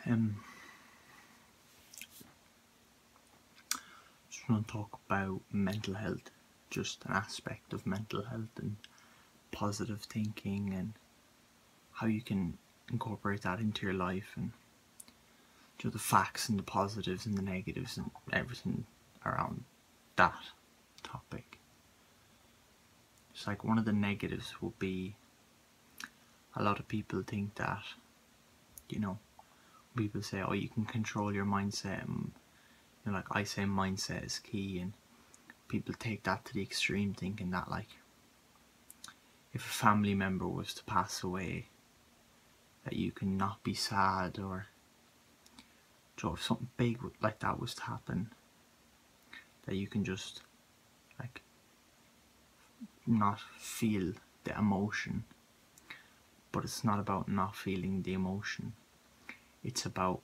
Um, just want to talk about mental health, just an aspect of mental health and positive thinking and how you can incorporate that into your life, and the facts and the positives and the negatives and everything around that topic. It's like one of the negatives will be a lot of people think that, people say, oh, you can control your mindset, and like I say, mindset is key, and people take that to the extreme, thinking that like if a family member was to pass away, that you can not be sad, or if something big like that was to happen, that you can just like not feel the emotion. But it's not about not feeling the emotion, it's about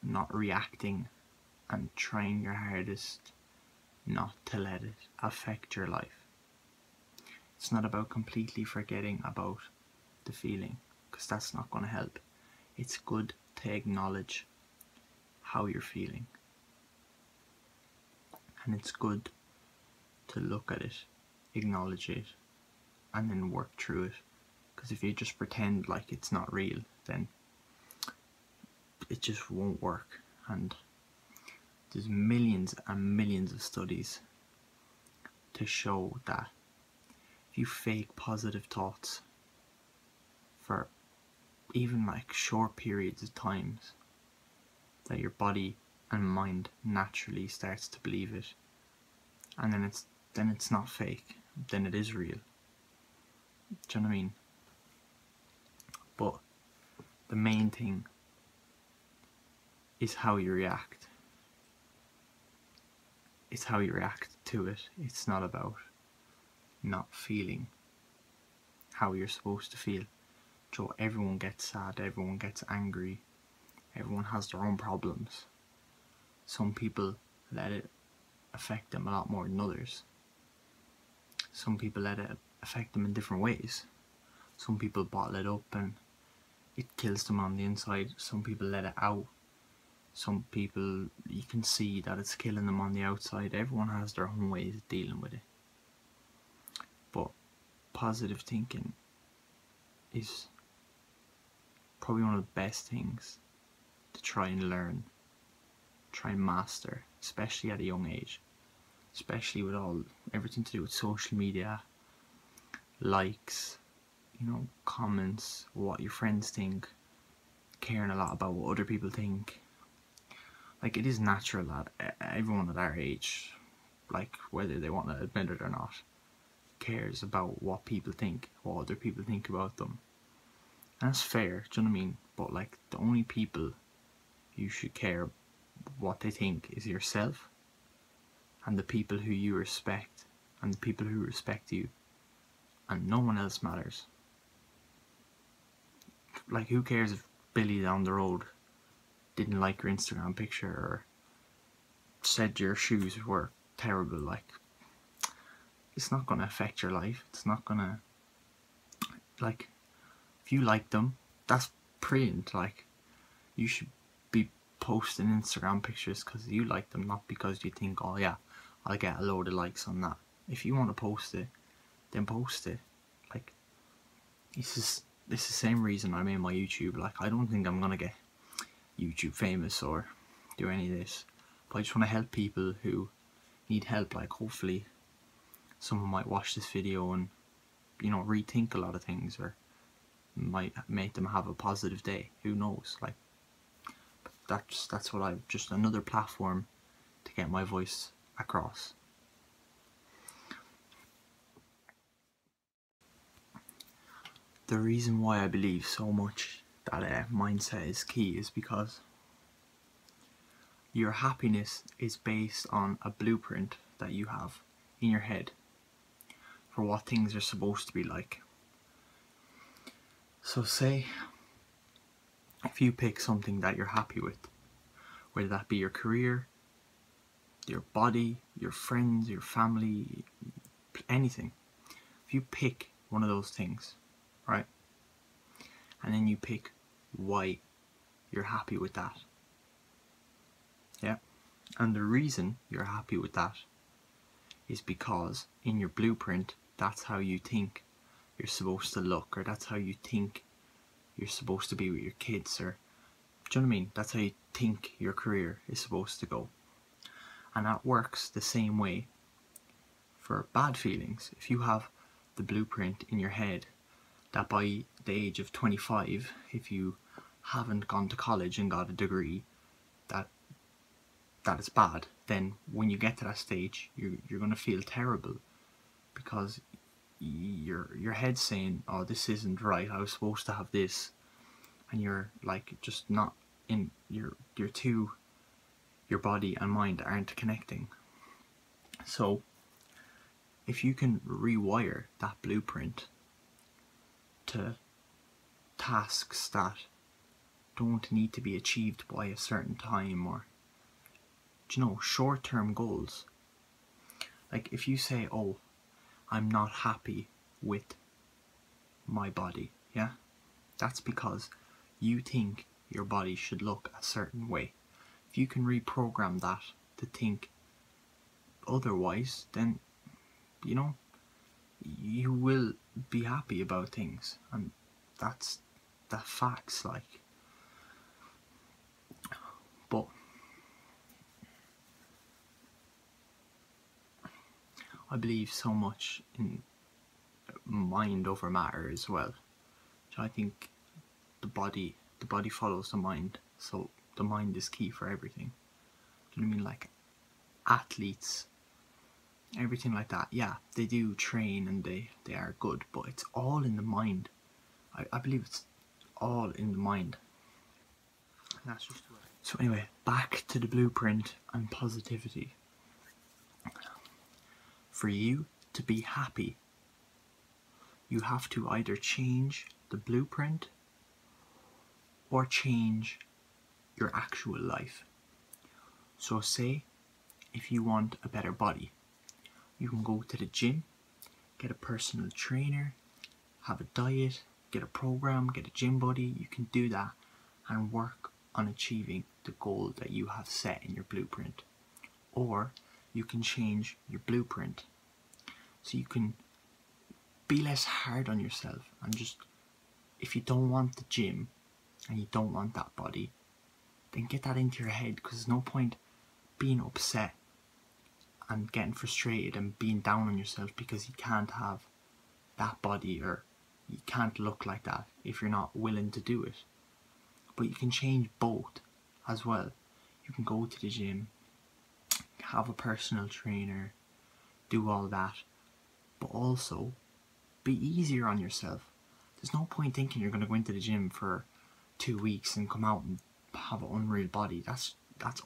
not reacting and trying your hardest not to let it affect your life. It's not about completely forgetting about the feeling, because that's not going to help. It's good to acknowledge how you're feeling, and it's good to look at it, acknowledge it, and then work through it. Because if you just pretend like it's not real, then it just won't work. And there's millions and millions of studies to show that if you fake positive thoughts for even like short periods of times, that your body and mind naturally starts to believe it, and then it's not fake, then it is real. Do you know what I mean? But the main thing is how you react. It's how you react to it. It's not about not feeling how you're supposed to feel. So everyone gets sad, everyone gets angry, everyone has their own problems. Some people let it affect them a lot more than others. Some people let it affect them in different ways. Some people bottle it up and it kills them on the inside. Some people let it out. Some people, you can see that it's killing them on the outside. Everyone has their own ways of dealing with it. But positive thinking is probably one of the best things to try and learn, try and master, especially at a young age. Especially with everything to do with social media, likes, comments, what your friends think, caring a lot about what other people think. Like, it is natural that everyone at our age, like whether they want to admit it or not, cares about what people think, what other people think about them. And that's fair, do you know what I mean? But like, the only people you should care what they think is yourself, and the people who you respect, and the people who respect you, and no one else matters. Like, who cares if Billy down the road didn't like your Instagram picture or said your shoes were terrible? Like, it's not going to affect your life. It's not going to, like, if you like them, that's brilliant. Like, you should be posting Instagram pictures because you like them, not because you think, oh yeah, I'll get a load of likes on that. If you want to post it, then post it. Like, it's the same reason I made my YouTube. Like, I don't think I'm gonna get YouTube famous or do any of this, but I just want to help people who need help. Like, hopefully someone might watch this video and rethink a lot of things, or might make them have a positive day. Who knows? Like, that's what I've just another platform to get my voice across. The reason why I believe so much that mindset is key is because your happiness is based on a blueprint that you have in your head for what things are supposed to be like. So say if you pick something that you're happy with, whether that be your career, your body, your friends, your family, anything. If you pick one of those things, right, and then you pick why you're happy with that. Yeah, and the reason you're happy with that is because in your blueprint, that's how you think you're supposed to look, or that's how you think you're supposed to be with your kids, or do you know what I mean? That's how you think your career is supposed to go. And that works the same way for bad feelings. If you have the blueprint in your head that by the age of 25, if you haven't gone to college and got a degree, that is bad, then when you get to that stage, you're going to feel terrible, because your head's saying, oh, this isn't right, I was supposed to have this, and you're like just not in your body and mind aren't connecting. So if you can rewire that blueprint to tasks that don't need to be achieved by a certain time, or short-term goals. Like if you say, oh, I'm not happy with my body, yeah, that's because you think your body should look a certain way. If you can reprogram that to think otherwise, then you will be happy about things, and that's the facts. Like, but I believe so much in mind over matter as well. So I think the body follows the mind, so the mind is key for everything. Do you know what I mean? Like athletes, everything like that, yeah, they do train and they are good, but it's all in the mind. I believe it's all in the mind. And that's just what. So anyway, back to the blueprint and positivity. For you to be happy, you have to either change the blueprint or change your actual life. So say if you want a better body, you can go to the gym, get a personal trainer, have a diet, get a program, get a gym buddy. You can do that and work on achieving the goal that you have set in your blueprint. Or you can change your blueprint so you can be less hard on yourself, and just, if you don't want the gym and you don't want that body, then get that into your head, because there's no point being upset and getting frustrated and being down on yourself because you can't have that body, or you can't look like that if you're not willing to do it. But you can change both as well. You can go to the gym, have a personal trainer, do all that, but also be easier on yourself. There's no point thinking you're going to go into the gym for 2 weeks and come out and have an unreal body. That's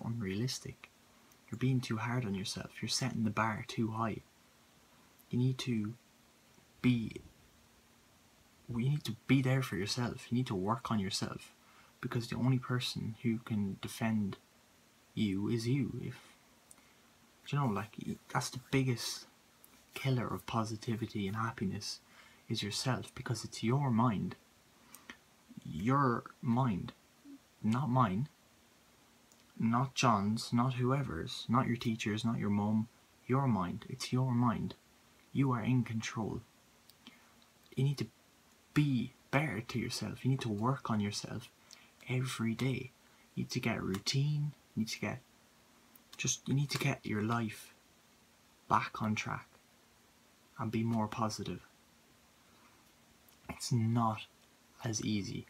unrealistic. You're being too hard on yourself. You're setting the bar too high. You need to be there for yourself. You need to work on yourself, because the only person who can defend you is you. That's the biggest killer of positivity and happiness, is yourself, because it's your mind, not mine, not John's, not whoever's, not your teacher's, not your mum. Your mind. It's your mind. You are in control. You need to be better to yourself. You need to work on yourself every day. You need to get a routine. You need to get your life back on track and be more positive. It's not as easy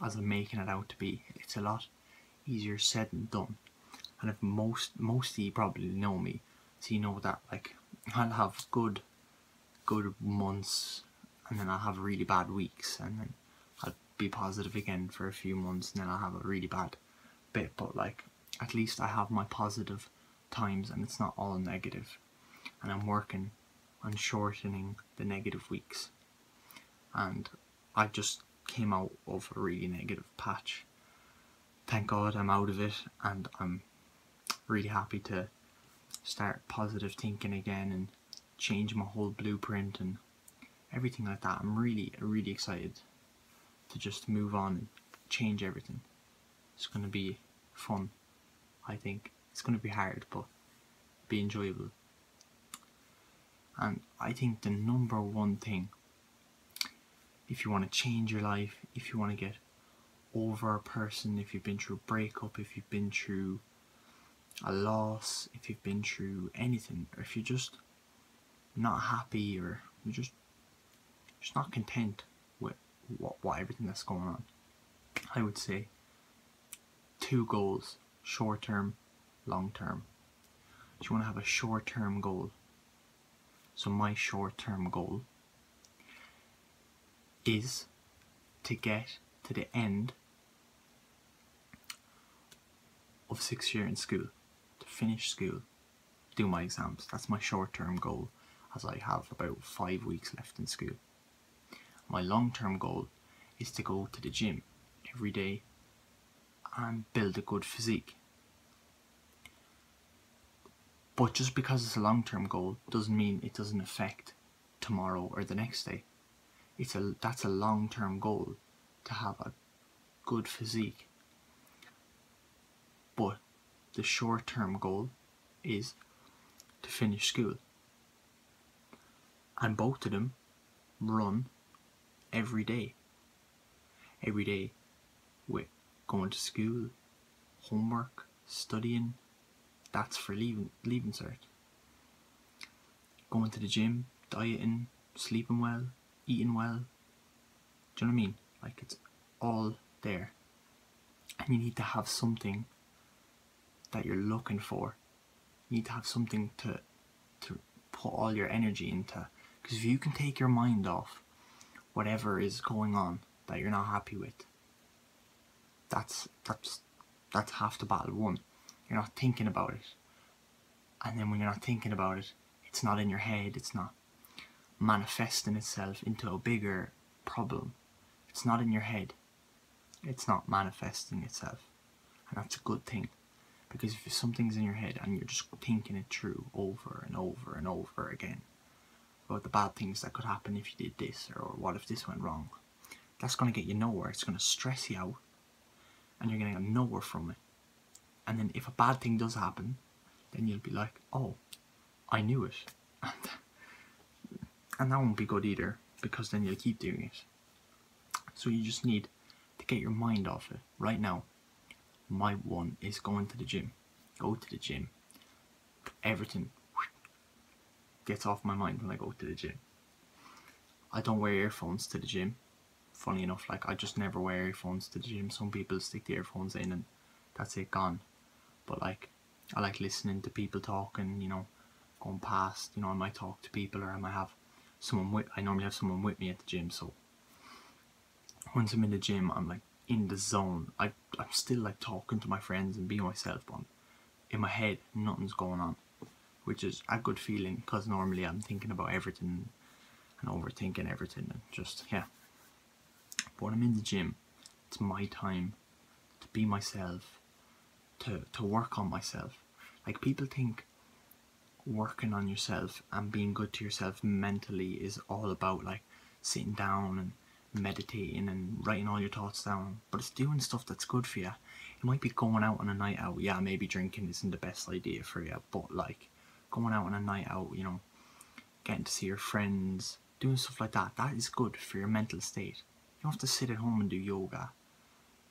as I'm making it out to be. It's a lot easier said than done. And if most of you probably know me, so you know that, like, I'll have good months, and then I'll have really bad weeks, and then I'll be positive again for a few months, and then I'll have a really bad bit. But like, at least I have my positive times, and it's not all negative. And I'm working on shortening the negative weeks. And I just came out of a really negative patch. Thank God I'm out of it, and I'm really happy to start positive thinking again and change my whole blueprint and everything like that. I'm really excited to just move on and change everything. It's going to be fun, I think. It's going to be hard, but be enjoyable. And I think the number one thing, if you want to change your life, if you want to get over a person, if you've been through a breakup, if you've been through a loss, if you've been through anything, or if you're just not happy, or you're just not content with what everything that's going on, I would say 2 goals: short term, long term. You want to have a short term goal. So my short term goal is to get to the end of 6th year in school, to finish school, do my exams. That's my short term goal, as I have about 5 weeks left in school. My long term goal is to go to the gym every day and build a good physique. But just because it's a long term goal doesn't mean it doesn't affect tomorrow or the next day. That's a long term goal, to have a good physique. But the short term goal is to finish school. And both of them run every day. Every day with going to school, homework, studying. That's for leaving cert. Going to the gym, dieting, sleeping well, eating well. Do you know what I mean? Like, it's all there. And you need to have something that you're looking for. You need to have something to put all your energy into. Because if you can take your mind off whatever is going on that you're not happy with, that's half the battle won. You're not thinking about it. And then when you're not thinking about it, it's not in your head, it's not manifesting itself into a bigger problem. It's not in your head. It's not manifesting itself. And that's a good thing. Because if something's in your head and you're just thinking it through over and over and over again about the bad things that could happen if you did this, or what if this went wrong, that's going to get you nowhere. It's going to stress you out and you're going to get nowhere from it. And then if a bad thing does happen, then you'll be like, oh, I knew it. And that won't be good either, because then you'll keep doing it. So you just need to get your mind off it. Right now, my one is going to the gym. Go to the gym. Everything gets off my mind when I go to the gym. I don't wear earphones to the gym. Funny enough, like, I just never wear earphones to the gym. Some people stick the earphones in and that's it, gone. But like, I like listening to people talking, you know, going past, you know, I might talk to people, or I might have someone I normally have someone with me at the gym. So once I'm in the gym, I'm like in the zone. I'm still like talking to my friends and being myself, but in my head nothing's going on, which is a good feeling, because normally I'm thinking about everything and overthinking everything and just, yeah. But when I'm in the gym, it's my time to be myself, to work on myself. Like, people think working on yourself and being good to yourself mentally is all about like sitting down and meditating and writing all your thoughts down, but it's doing stuff that's good for you. It might be going out on a night out. Yeah, maybe drinking isn't the best idea for you, but like going out on a night out, you know, getting to see your friends, doing stuff like that, that is good for your mental state. You don't have to sit at home and do yoga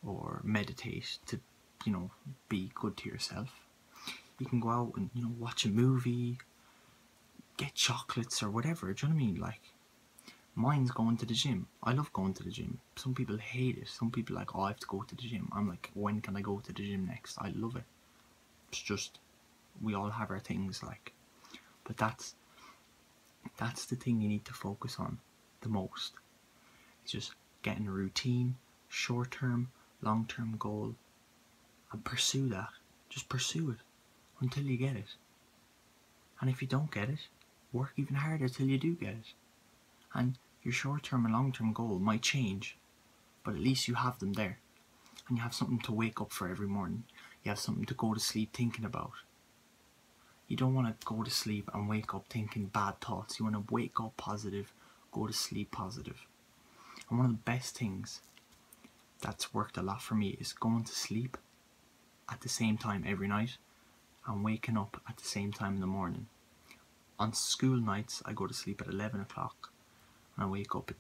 or meditate to, you know, be good to yourself. You can go out and, you know, watch a movie, get chocolates or whatever. Do you know what I mean? Like, mine's going to the gym. I love going to the gym. Some people hate it. Some people are like, oh, I have to go to the gym. I'm like, when can I go to the gym next? I love it. It's just, we all have our things, like, but that's the thing you need to focus on the most. It's just getting a routine, short term, long term goal, and pursue that. Just pursue it until you get it. And if you don't get it, work even harder till you do get it. And your short term and long term goal might change, but at least you have them there. And you have something to wake up for every morning. You have something to go to sleep thinking about. You don't want to go to sleep and wake up thinking bad thoughts. You want to wake up positive, go to sleep positive. And one of the best things that's worked a lot for me is going to sleep at the same time every night and waking up at the same time in the morning. On school nights, I go to sleep at 11 o'clock and I wake up at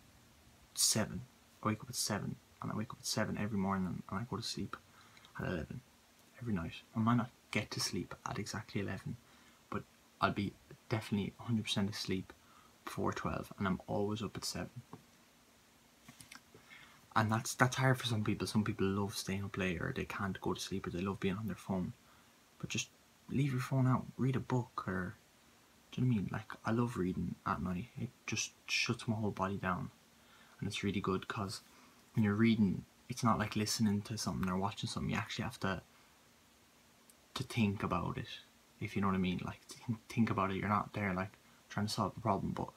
7. I wake up at 7 and I wake up at 7 every morning and I go to sleep at 11 every night. I might not get to sleep at exactly 11, but I'll be definitely 100% asleep before 12 and I'm always up at 7. And that's hard for some people. Some people love staying up late, or they can't go to sleep, or they love being on their phone. But just leave your phone out, read a book, or do you know what I mean? Like, I love reading at night. It just shuts my whole body down. And it's really good because when you're reading, it's not like listening to something or watching something. You actually have to think about it, if you know what I mean. Like, think about it. You're not there like trying to solve a problem, but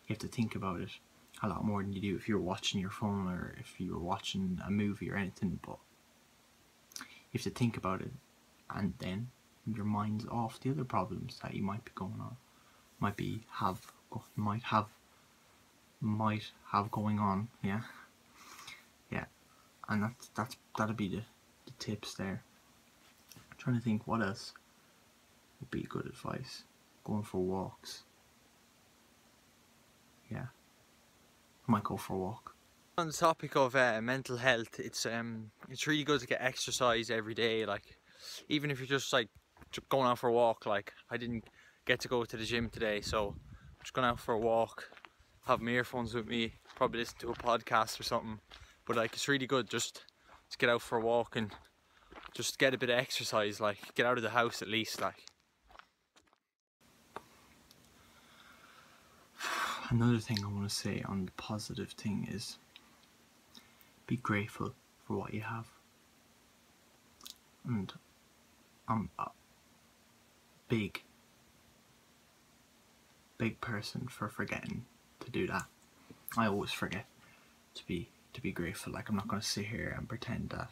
you have to think about it a lot more than you do if you're watching your phone or if you were watching a movie or anything. But you have to think about it, and then your mind's off the other problems that you might be going on, might have going on. Yeah, and that'll be the tips there. I'm trying to think what else would be good advice. Going for walks. Yeah, I might go for a walk. On the topic of mental health, it's really good to get exercise every day. Like, even if you're just like going out for a walk. Like, I didn't get to go to the gym today, so I'm just going out for a walk, have my earphones with me, probably listen to a podcast or something. But like, it's really good just to get out for a walk and just get a bit of exercise. Like, get out of the house at least. Like, another thing I want to say on the positive thing is be grateful for what you have. And I'm a big person for forgetting to do that. I always forget to be grateful. Like, I'm not going to sit here and pretend that,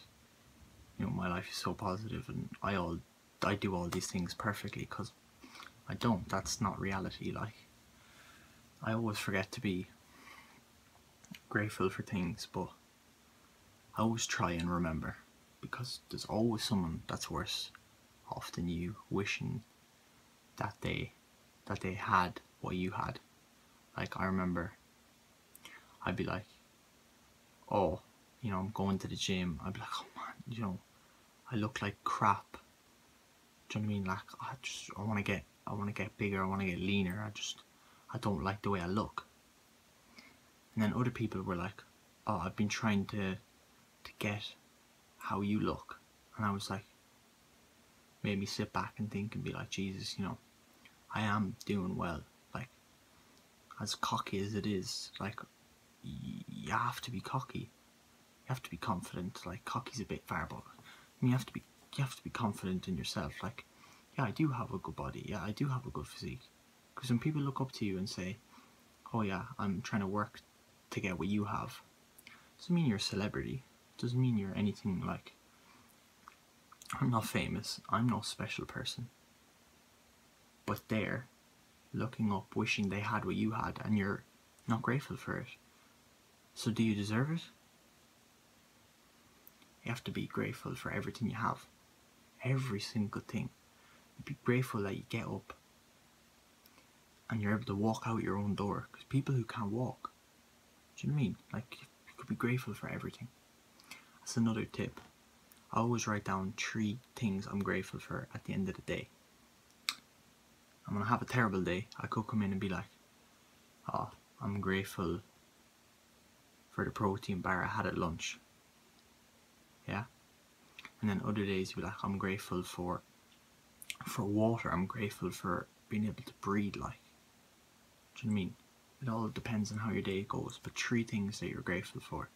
you know, my life is so positive and I do all these things perfectly, because I don't. That's not reality. Like, I always forget to be grateful for things, but I always try and remember, because there's always someone that's worse off than you, wishing that they had what you had. Like, I remember I'd be like, oh, you know, I'm going to the gym. I'd be like, oh man, you know, I look like crap. Do you know what I mean? Like, I want to get bigger. I want to get leaner. I don't like the way I look. And then other people were like, oh, I've been trying to get how you look. And I was like, made me sit back and think and be like, Jesus, you know, I am doing well. Like, as cocky as it is, like, you have to be cocky. You have to be confident. Like, cocky's a bit far, but I mean, you have to be confident in yourself. Like, yeah, I do have a good body. Yeah, I do have a good physique. Because when people look up to you and say, oh yeah, I'm trying to work to get what you have, doesn't mean you're a celebrity. Doesn't mean you're anything. Like, I'm not famous. I'm no special person. But they're looking up, wishing they had what you had, and you're not grateful for it. So do you deserve it? You have to be grateful for everything you have. Every single thing. Be grateful that you get up and you're able to walk out your own door. Because people who can't walk, do you know what I mean? Like, you could be grateful for everything. That's another tip. I always write down 3 things I'm grateful for at the end of the day. I'm gonna have a terrible day. I could come in and be like, oh, I'm grateful for the protein bar I had at lunch. Yeah? And then other days you'll be like, I'm grateful for water. I'm grateful for being able to breathe. Like, do you know what I mean? It all depends on how your day goes, but 3 things that you're grateful for.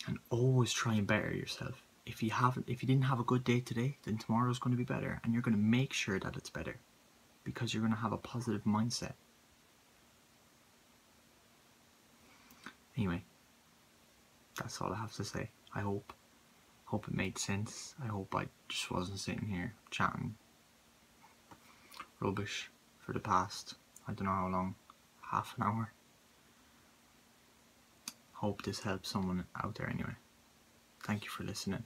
And always try and better yourself. If you didn't have a good day today, then tomorrow's going to be better, and you're going to make sure that it's better, because you're going to have a positive mindset. Anyway, that's all I have to say. I hope it made sense. I hope I just wasn't sitting here chatting rubbish for the past, I don't know how long, half an hour. hope this helps someone out there anyway. Thank you for listening.